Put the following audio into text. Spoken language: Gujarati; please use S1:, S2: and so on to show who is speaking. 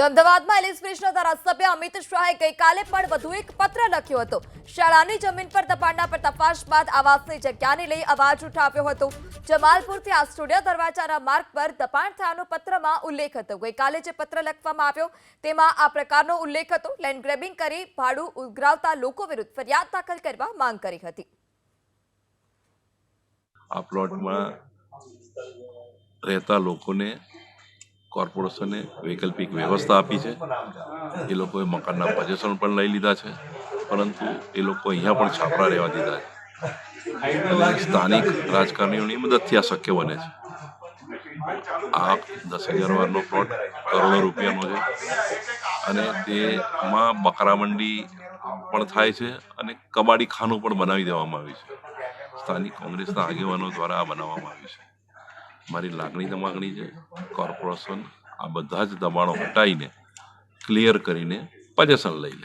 S1: તો અમદાવાદમાં એલિસ્બ્રિજના ધારાસભ્ય અમિત શાહે ગઈકાલે પણ વધુ એક પત્ર લખ્યો હતો। શાળાની જમીન પર દબાણના પર્દાફાશ બાદ આવાસની જગ્યાને લઈ અવાજ ઉઠાવ્યો હતો। જમાલપુરથી આ સ્ટુડિયો દરવાજાના માર્ગ પર દબાણ થયાનો પત્રમાં ઉલ્લેખ હતો। ગઈકાલે જે પત્ર લખવામાં આવ્યો તેમાં આ પ્રકારનો ઉલ્લેખ હતો। લેન્ડ ગ્રેબિંગ કરી ભાડું ઉઘરાવતા લોકો વિરુદ્ધ ફરિયાદ દાખલ કરવા માંગ કરી હતી।
S2: આ પ્લોટમાં રહેતા લોકોને કોર્પોરેશને વૈકલ્પિક વ્યવસ્થા આપી છે। એ લોકોએ મકાનના પોઝેશન પણ લઈ લીધા છે, પરંતુ એ લોકો અહીંયા પણ છાપરા રહેવા દીધા છે અને સ્થાનિક રાજકારણીઓની મદદથી આ શક્ય બને છે। આ 10,000 વારનો પ્લોટ કરોડો રૂપિયાનો છે અને તેમાં બકરા મંડી પણ થાય છે અને કબાડી ખાનું પણ બનાવી દેવામાં આવ્યું છે। સ્થાનિક કોંગ્રેસના આગેવાનો દ્વારા આ બનાવવામાં આવ્યું છે। મારી લાગણી માગણી છે કોર્પોરેશન આ બધા જ દબાણો હટાવીને ક્લિયર કરીને પોઝેશન લઈ લે।